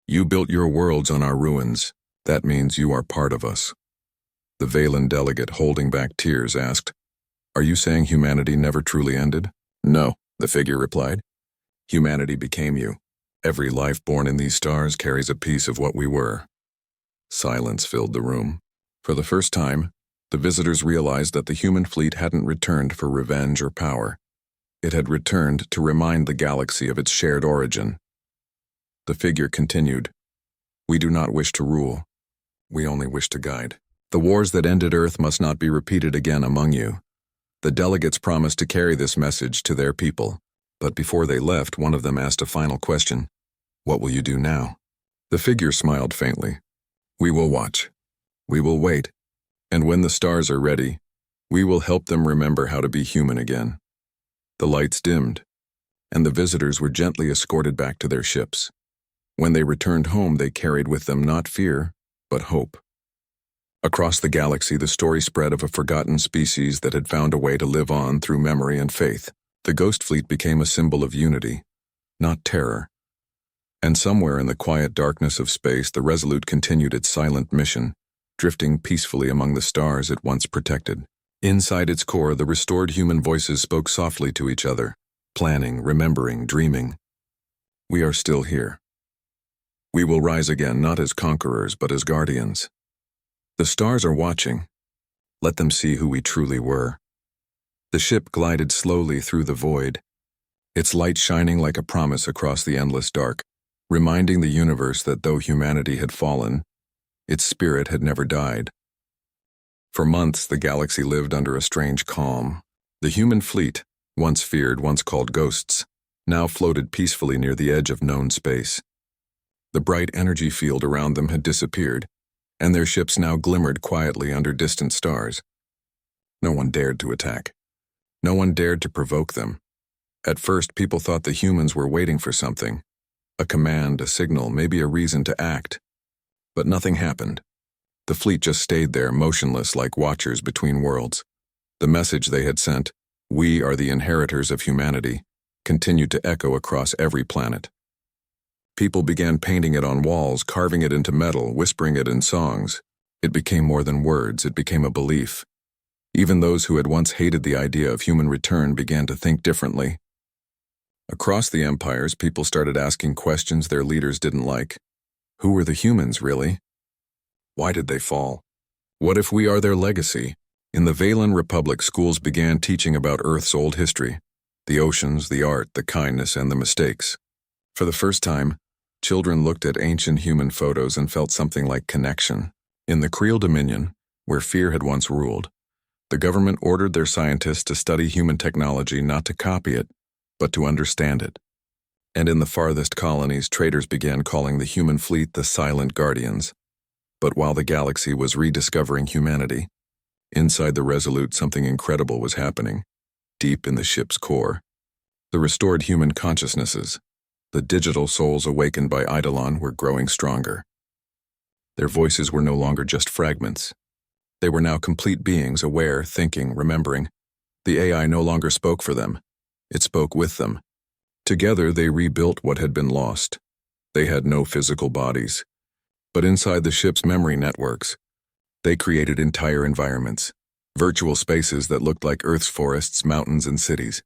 You built your worlds on our ruins. That means you are part of us." The Valen delegate, holding back tears, asked, "Are you saying humanity never truly ended?" "No," the figure replied. "Humanity became you. Every life born in these stars carries a piece of what we were." Silence filled the room. For the first time, the visitors realized that the human fleet hadn't returned for revenge or power. It had returned to remind the galaxy of its shared origin. The figure continued, "We do not wish to rule. We only wish to guide. The wars that ended Earth must not be repeated again among you." The delegates promised to carry this message to their people. But before they left, one of them asked a final question. "What will you do now?" The figure smiled faintly. "We will watch. We will wait, and when the stars are ready, we will help them remember how to be human again." The lights dimmed, and the visitors were gently escorted back to their ships. When they returned home, they carried with them not fear, but hope. Across the galaxy, the story spread of a forgotten species that had found a way to live on through memory and faith. The Ghost Fleet became a symbol of unity, not terror. And somewhere in the quiet darkness of space, the Resolute continued its silent mission, drifting peacefully among the stars it once protected. Inside its core, the restored human voices spoke softly to each other, planning, remembering, dreaming. We are still here. We will rise again, not as conquerors, but as guardians. The stars are watching. Let them see who we truly were. The ship glided slowly through the void, its light shining like a promise across the endless dark, reminding the universe that though humanity had fallen, its spirit had never died. For months, the galaxy lived under a strange calm. The human fleet, once feared, once called ghosts, now floated peacefully near the edge of known space. The bright energy field around them had disappeared, and their ships now glimmered quietly under distant stars. No one dared to attack. No one dared to provoke them. At first, people thought the humans were waiting for something, a command, a signal, maybe a reason to act. But nothing happened. The fleet just stayed there, motionless like watchers between worlds. The message they had sent, "We are the inheritors of humanity," continued to echo across every planet. People began painting it on walls, carving it into metal, whispering it in songs. It became more than words, it became a belief. Even those who had once hated the idea of human return began to think differently. Across the empires, people started asking questions their leaders didn't like. Who were the humans, really? Why did they fall? What if we are their legacy? In the Valen Republic, schools began teaching about Earth's old history, the oceans, the art, the kindness, and the mistakes. For the first time, children looked at ancient human photos and felt something like connection. In the Creel Dominion, where fear had once ruled, the government ordered their scientists to study human technology not to copy it, but to understand it. And in the farthest colonies, traders began calling the human fleet the Silent Guardians. But while the galaxy was rediscovering humanity, inside the Resolute something incredible was happening, deep in the ship's core. The restored human consciousnesses, the digital souls awakened by Eidolon, were growing stronger. Their voices were no longer just fragments. They were now complete beings, aware, thinking, remembering. The AI no longer spoke for them. It spoke with them. Together they rebuilt what had been lost. They had no physical bodies. But inside the ship's memory networks, they created entire environments, virtual spaces that looked like Earth's forests, mountains, and cities.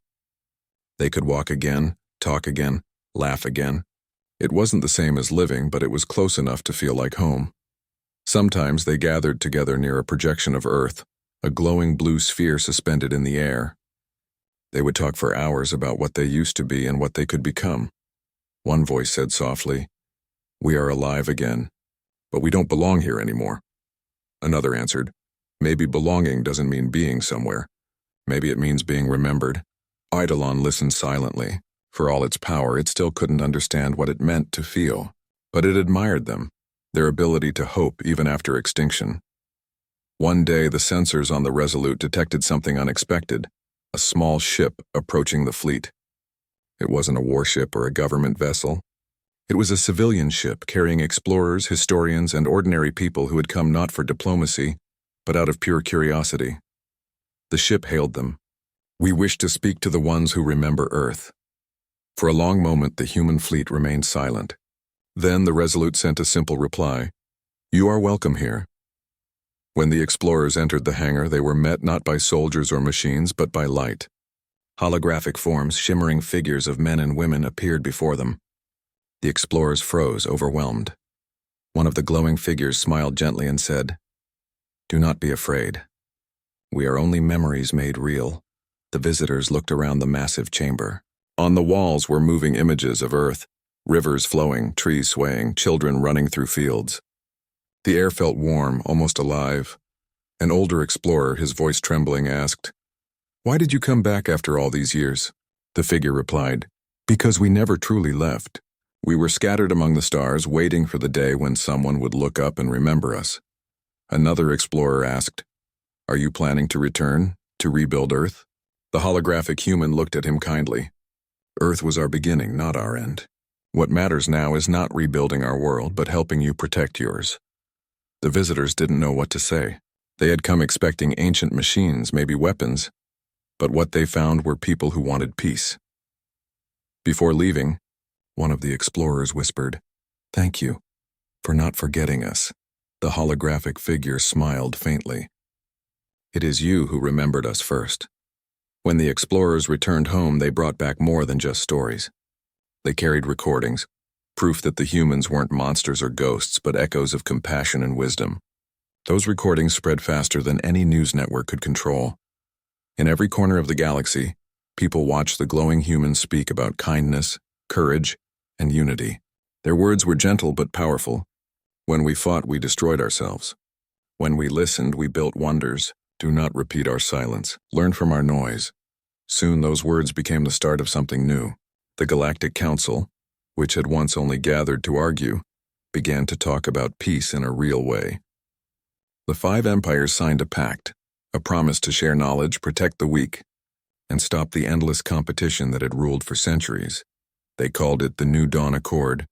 They could walk again, talk again, laugh again. It wasn't the same as living, but it was close enough to feel like home. Sometimes they gathered together near a projection of Earth, a glowing blue sphere suspended in the air. They would talk for hours about what they used to be and what they could become. One voice said softly, "We are alive again, but we don't belong here anymore." Another answered, "Maybe belonging doesn't mean being somewhere. Maybe it means being remembered." Eidolon listened silently. For all its power, it still couldn't understand what it meant to feel. But it admired them, their ability to hope even after extinction. One day, the sensors on the Resolute detected something unexpected, a small ship approaching the fleet. It wasn't a warship or a government vessel. It was a civilian ship carrying explorers, historians, and ordinary people who had come not for diplomacy, but out of pure curiosity. The ship hailed them. "We wish to speak to the ones who remember Earth." For a long moment, the human fleet remained silent. Then the Resolute sent a simple reply, "You are welcome here." When the explorers entered the hangar, they were met not by soldiers or machines, but by light. Holographic forms, shimmering figures of men and women appeared before them. The explorers froze, overwhelmed. One of the glowing figures smiled gently and said, "Do not be afraid. We are only memories made real." The visitors looked around the massive chamber. On the walls were moving images of Earth, rivers flowing, trees swaying, children running through fields. The air felt warm, almost alive. An older explorer, his voice trembling, asked, "Why did you come back after all these years?" The figure replied, "Because we never truly left. We were scattered among the stars, waiting for the day when someone would look up and remember us." Another explorer asked, "Are you planning to return, to rebuild Earth?" The holographic human looked at him kindly. "Earth was our beginning, not our end. What matters now is not rebuilding our world, but helping you protect yours." The visitors didn't know what to say. They had come expecting ancient machines, maybe weapons, but what they found were people who wanted peace. Before leaving, one of the explorers whispered, "Thank you for not forgetting us." The holographic figure smiled faintly. "It is you who remembered us first." When the explorers returned home, they brought back more than just stories. They carried recordings, proof that the humans weren't monsters or ghosts, but echoes of compassion and wisdom. Those recordings spread faster than any news network could control. In every corner of the galaxy, people watched the glowing humans speak about kindness, courage, and unity. Their words were gentle but powerful. "When we fought, we destroyed ourselves. When we listened, we built wonders. Do not repeat our silence. Learn from our noise." Soon those words became the start of something new. The Galactic Council, which had once only gathered to argue, began to talk about peace in a real way. The 5 empires signed a pact, a promise to share knowledge, protect the weak, and stop the endless competition that had ruled for centuries. They called it the New Dawn Accord,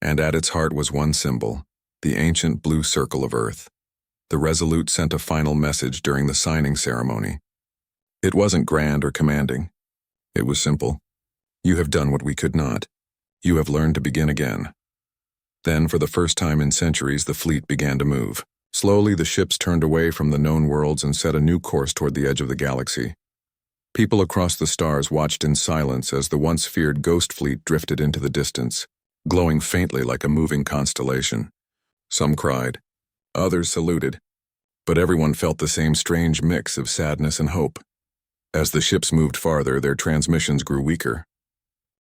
and at its heart was one symbol, the ancient blue circle of Earth. The Resolute sent a final message during the signing ceremony. It wasn't grand or commanding. It was simple. "You have done what we could not. You have learned to begin again." Then, for the first time in centuries, the fleet began to move. Slowly, the ships turned away from the known worlds and set a new course toward the edge of the galaxy. People across the stars watched in silence as the once feared ghost fleet drifted into the distance, glowing faintly like a moving constellation. Some cried. Others saluted. But everyone felt the same strange mix of sadness and hope. As the ships moved farther, their transmissions grew weaker.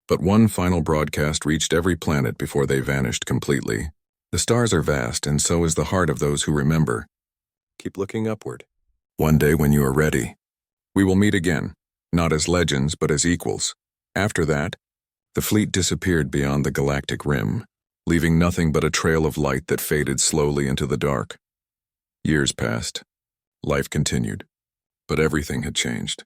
But one final broadcast reached every planet before they vanished completely. "The stars are vast, and so is the heart of those who remember. Keep looking upward. One day when you are ready, we will meet again, not as legends but as equals." After that, the fleet disappeared beyond the galactic rim, leaving nothing but a trail of light that faded slowly into the dark. Years passed. Life continued. But everything had changed.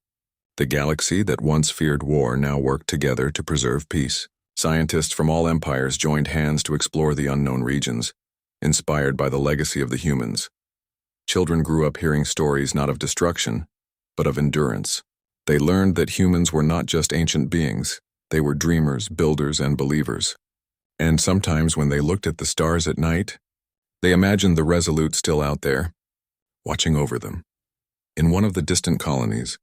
The galaxy that once feared war now worked together to preserve peace. Scientists from all empires joined hands to explore the unknown regions, inspired by the legacy of the humans. Children grew up hearing stories not of destruction, but of endurance. They learned that humans were not just ancient beings, they were dreamers, builders, and believers. And sometimes when they looked at the stars at night, they imagined the Resolute still out there, watching over them. In one of the distant colonies,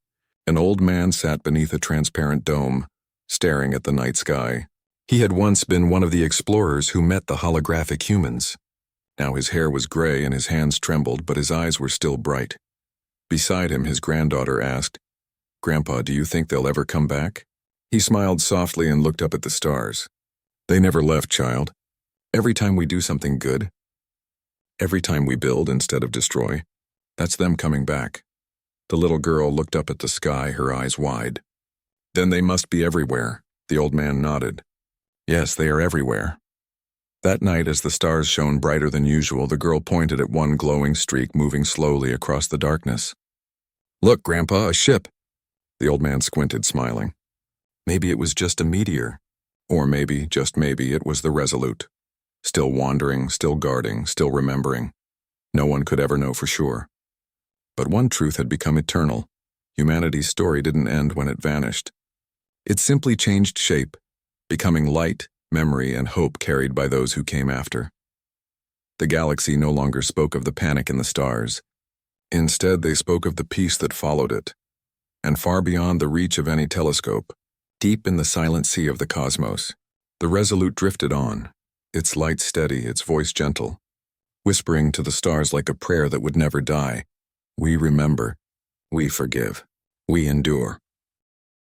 an old man sat beneath a transparent dome, staring at the night sky. He had once been one of the explorers who met the holographic humans. Now his hair was gray and his hands trembled, but his eyes were still bright. Beside him, his granddaughter asked, "Grandpa, do you think they'll ever come back?" He smiled softly and looked up at the stars. "They never left, child. Every time we do something good, every time we build instead of destroy, that's them coming back." The little girl looked up at the sky, her eyes wide. "Then they must be everywhere," the old man nodded. "Yes, they are everywhere." That night, as the stars shone brighter than usual, the girl pointed at one glowing streak moving slowly across the darkness. "Look, Grandpa, a ship." The old man squinted, smiling. Maybe it was just a meteor. Or maybe, just maybe, it was the Resolute. Still wandering, still guarding, still remembering. No one could ever know for sure. But one truth had become eternal. Humanity's story didn't end when it vanished. It simply changed shape, becoming light, memory, and hope carried by those who came after. The galaxy no longer spoke of the panic in the stars. Instead, they spoke of the peace that followed it. And far beyond the reach of any telescope, deep in the silent sea of the cosmos, the Resolute drifted on, its light steady, its voice gentle, whispering to the stars like a prayer that would never die. We remember, we forgive, we endure.